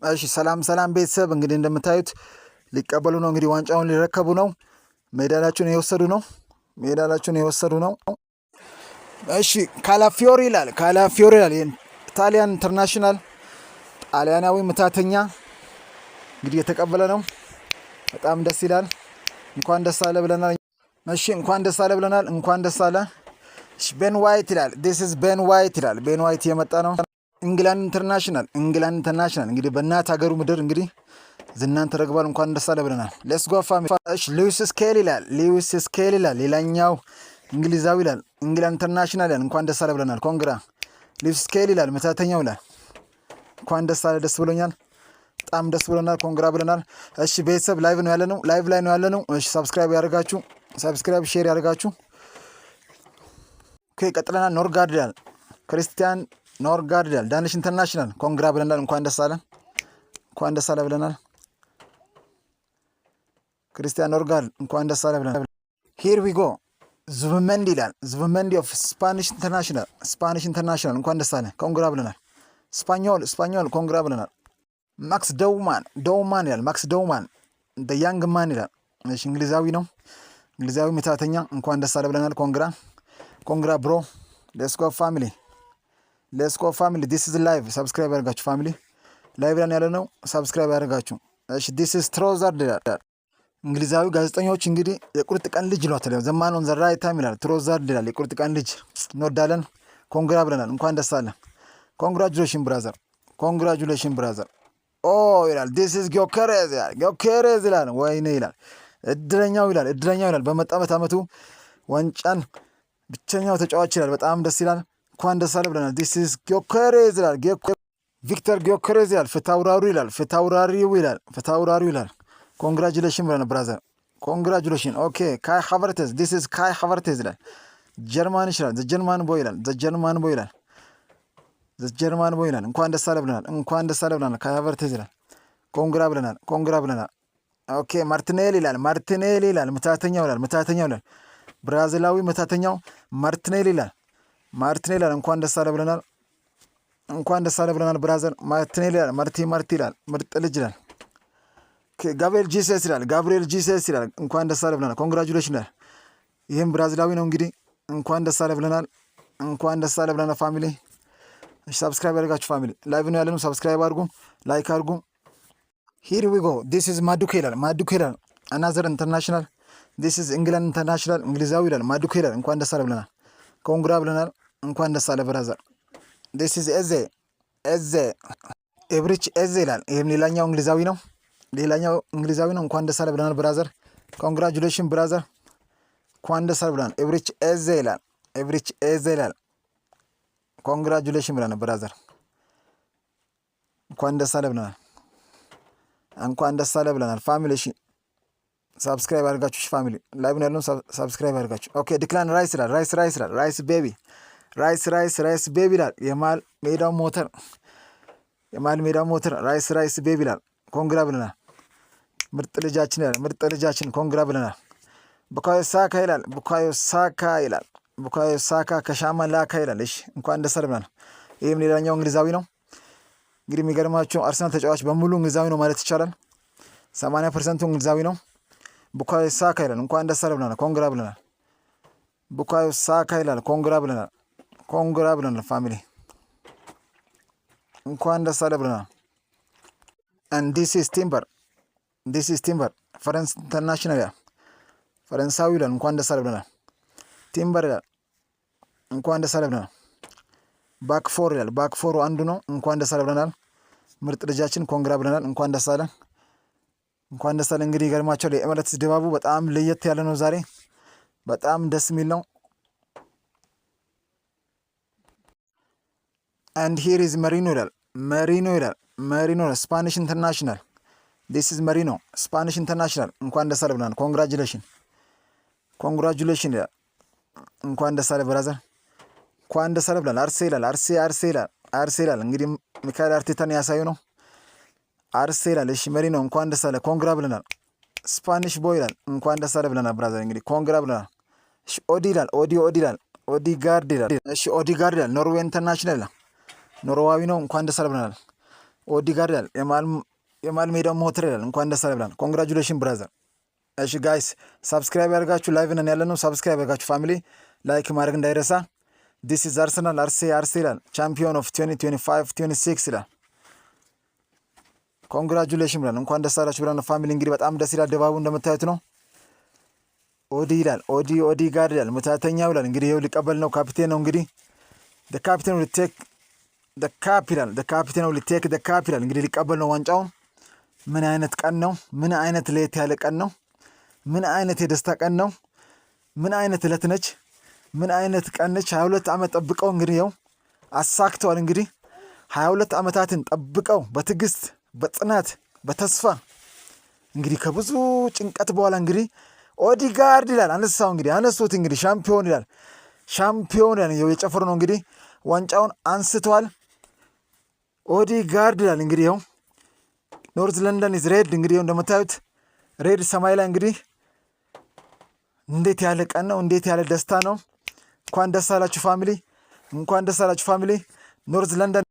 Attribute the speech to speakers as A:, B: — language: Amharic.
A: እሺ ሰላም ሰላም ቤተሰብ እንግዲህ እንደምታዩት ሊቀበሉ ነው። እንግዲህ ዋንጫውን ሊረከቡ ነው። ሜዳሊያቸውን የወሰዱ ነው። እሺ ካላፊዮሪ ይላል ኢታሊያን ኢንተርናሽናል ጣሊያናዊ ምታተኛ እንግዲህ የተቀበለ ነው። በጣም ደስ ይላል። እንኳን ደስ አለ ብለናል። እሺ እንኳን ደስ አለ። ቤን ዋይት ይላል። ዲስ ኢዝ ቤን ዋይት ይላል። ቤን ዋይት የመጣ ነው። ኢንግላንድ ኢንተርናሽናል እንግዲህ በእናት ሀገሩ ምድር እንግዲህ ዝናን ተረግቧል። እንኳን ደስ አለ ብለናል። ሌትስ ጎ ፋሚሊ። እሺ ሉዊስ ስኬሊ ይላል። ሌላኛው እንግሊዛዊ ይላል። ኢንግላንድ ኢንተርናሽናል ይላል። እንኳን ደስ አለ ብለናል። ኮንግራ ሉዊስ ስኬሊ ይላል። መታተኛው ይላል። እንኳን ደስ አለ። ደስ ብሎኛል። በጣም ደስ ብሎናል። ኮንግራ ብለናል። እሺ ቤተሰብ ላይቭ ላይ ነው ያለነው። እሺ ሰብስክራይብ ሼር ያደርጋችሁ። ኦኬ ቀጥለናል። ኖርጋርድ ይላል። ክሪስቲያን ኖርጋርድ ይላል። ዳኒሽ ኢንተርናሽናል ኮንግራ ብለናል። እንኳን ደስ አለ ብለናል። ክሪስቲያን ኖርጋርድ እንኳን ደስ አለ ብለናል። ሂር ዊ ጎ ዙብመንዲ ይላል። ዙብመንዲ ኦፍ ስፓኒሽ ኢንተርናሽናል እንኳን ደስ አለ ኮንግራ ብለናል። ስፓኞል ኮንግራ ብለናል። ማክስ ደውማን ይላል። ማክስ ደውማን ያንግ ማን ይላል። እሺ እንግሊዛዊ ነው። እንግሊዛዊ ምታተኛ እንኳን ደስ አለ ብለናል። ኮንግራ ብሮ። ሌትስ ጎ ፋሚሊ ዲስ ኢዝ ላይቭ። ሰብስክራይብ ያደርጋችሁ ፋሚሊ። ላይቭ ላይ ያለ ነው። ሰብስክራይብ ያደርጋችሁ። እሺ ዲስ ኢዝ ትሮዛርድ ይላል። እንግሊዛዊ ጋዜጠኞች እንግዲህ የቁርጥ ቀን ልጅ ይሏታል። ዘማን ኦን ዘ ራይት ታይም ይላል። ትሮዛርድ ይላል። የቁርጥ ቀን ልጅ እንወዳለን። ኮንግራ ብለናል። እንኳን ደስ አለ። ኮንግራጁሌሽን ብራዘር ኦ ይላል። ዲስ ኢዝ ጊዮኬሬዝ ይላል። ወይኔ ይላል። እድለኛው ይላል። በመጣበት ዓመቱ ዋንጫን ብቸኛው ተጫዋች ይላል። በጣም ደስ ይላል። እንኳን ደስ አለ ብለናል። ዲስ ኢዝ ጊዮኬሬዝ ይላል። ቪክተር ጊዮኬሬዝ ይላል። ፍታውራሪው ይላል። ኮንግራጁሌሽን ብለናል ብራዘር። ኮንግራጁሌሽን። ኦኬ ካይ ሃቨርቴዝ ዲስ ኢዝ ካይ ሃቨርቴዝ ይላል። ጀርማን ይችላል። ዘጀርማን ቦይ ይላል። እንኳን ደስ አለ ብለናል። ካይ ሃቨርቴዝ ይላል። ኮንግራ ብለናል። ኦኬ ማርቲኔሊ ይላል። መታተኛው ይላል። ብራዚላዊ መታተኛው ማርቲኔሊ ይላል። እንኳን ደስ አለ ብለናል ብራዘር። ማርቲኔሊ ይላል። ማርቲ ይላል። ምርጥ ልጅ ይላል። ጋብሪኤል ጂሰስ ይላል። እንኳን ደስ አለ ብለናል። ኮንግራጁሌሽን ይላል። ይህም ብራዚላዊ ነው እንግዲህ እንኳን ደስ አለ ብለናል። ፋሚሊ። ሰብስክራይብ ያደርጋችሁ ፋሚሊ። ላይቭ ነው ያለነው። ሰብስክራይብ አድርጉ፣ ላይክ አድርጉ። ሂር ዊ ጎ ዲስ ኢዝ ማዱኬ ይላል። አናዘር ኢንተርናሽናል ዲስ ኢዝ ኢንግላንድ ኢንተርናሽናል እንግሊዛዊ ይላል። ማዱኬ ይላል። እንኳን ደስ አለ ብለናል። ኮንግራ ብለናል። እንኳን ደስ አለ ብራዘር። ዲስ ኢዝ ኤዜ ኤብሪች ኤዜ ይላል። ይህም ሌላኛው እንግሊዛዊ ነው። እንኳን ደስ አለ ብለናል ብራዘር። ኮንግራጁሌሽን ብራዘር። እንኳን ደስ አለ ብለናል። ኤብሪች ኤዜ ይላል። ኮንግራጁሌሽን ብለናል ብራዘር። እንኳን ደስ አለ ብለናል ፋሚሊ። እሺ ሰብስክራይብ አድርጋችሁ ፋሚሊ። ላይቭ ነው ያለነው። ሰብስክራይብ አድርጋችሁ። ኦኬ ዲክላን ራይስ ይላል። ራይስ ቤቢ ይላል። የማል ሜዳው ሞተር ራይስ ቤቢ ይላል። ኮንግራ ብለናል። ምርጥ ልጃችን ኮንግራ ብለናል። ቡካዮ ሳካ ይላል። ከሻማ ላካ ይላል። እሺ እንኳን ደስ አለ ብለናል። ይህም ሌላኛው እንግሊዛዊ ነው። እንግዲህ የሚገርማቸው አርሰናል ተጫዋች በሙሉ እንግሊዛዊ ነው ማለት ይቻላል። 80% እንግሊዛዊ ነው። ቡካዮ ሳካ ይላል። እንኳን ደስ አለ ብለናል። ኮንግራ ብለናል። ቡካዮ ሳካ ይላል። ኮንግራ ብለናል ፋሚሊ። እንኳን ደስ አለ ብለናል። and this is timber ፈረንስ ኢንተርናሽናል ይላል። ፈረንሳዊ ይላል። እንኳን ደስ አለ ብለናል። ቲምበር ይላል። እንኳን ደስ አለ ብለናል። ባክፎር ይላል። ባክፎሩ አንዱ ነው። እንኳን ደስ አለ ብለናል። ምርጥ ልጃችን ኮንግራ ብለናል። እንኳን ደስ አለ። እንግዲህ ይገርማቸዋል። የኤምሬትስ ድባቡ በጣም ለየት ያለ ነው ዛሬ። በጣም ደስ የሚል ነው። and here is መሪኖ ይላል። ስፓኒሽ ኢንተርናሽናል ዲስ ኢዝ መሪኖ ስፓኒሽ ኢንተርናሽናል እንኳን ደስ አለ ብለናል። ኮንግራጁሌሽን ይላል። እንኳን ደስ አለ ብራዘር። እንኳን ደስ አለ ብለናል። አርሴ ይላል። እንግዲህ ሚካኤል አርቴታን ያሳዩ ነው። አርሴ ይላል። እሺ መሪኖ እንኳን ደስ አለ። ኮንግራ ብለናል። ስፓኒሽ ቦይ ይላል። እንኳን ደስ አለ ብለናል ብራዘር። እንግዲህ ኮንግራ ብለናል። እሺ ኦዲ ይላል። ኦዲጋርድ ይላል። እሺ ኦዲጋርድ ይላል። ኖርዌይ ኢንተርናሽናል ይላል። ኖርዋዊ ነው። እንኳን ደስ አለ ብለናል። ኦዲጋርድ ይላል የማል ሜዳው ሞተር ይላል። እንኳን ደስ አለ ብለን ኮንግራጁሌሽን ብራዘር። እሺ ጋይስ ሰብስክራይብ ያደርጋችሁ ላይቭ ነን ያለነው። ሰብስክራይብ ያደርጋችሁ ፋሚሊ ላይክ ማድረግ እንዳይረሳ። ዲስ ኢዝ አርሰናል አርሴ ይላል ቻምፒዮን ኦፍ 2025 26 ይላል። ኮንግራጁሌሽን ብለን እንኳን ደስ አላችሁ ብለን ፋሚሊ። እንግዲህ በጣም ደስ ይላል ድባቡ እንደምታዩት ነው። ኦዲጋርድ ይላል ምታተኛው ይላል። እንግዲህ ይኸው ሊቀበል ነው። ካፒቴን ነው እንግዲህ the captain will take the cup ይላል። the captain will take the cup ይላል። እንግዲህ ሊቀበል ነው ዋንጫውን። ምን አይነት ቀን ነው! ምን አይነት ለየት ያለ ቀን ነው! ምን አይነት የደስታ ቀን ነው! ምን አይነት እለት ነች! ምን አይነት ቀን ነች! 22 ዓመት ጠብቀው እንግዲህ ይኸው አሳክተዋል። እንግዲህ 22 ዓመታትን ጠብቀው በትዕግስት በጽናት በተስፋ እንግዲህ ከብዙ ጭንቀት በኋላ እንግዲህ ኦዲጋርድ ይላል አነሳው። እንግዲህ አነሱት። እንግዲህ ሻምፒዮን ይላል ሻምፒዮን የጨፈሩ ነው። እንግዲህ ዋንጫውን አንስተዋል። ኦዲጋርድ ይላል እንግዲህ ይኸው ኖርዝ ለንደን ኢዝ ሬድ። እንግዲህ እንደምታዩት ሬድ ሰማይ ላይ እንግዲህ እንዴት ያለ ቀን ነው! እንዴት ያለ ደስታ ነው! እንኳን ደስ አላችሁ ፋሚሊ፣ እንኳን ደስ አላችሁ ፋሚሊ። ኖርዝ ለንደን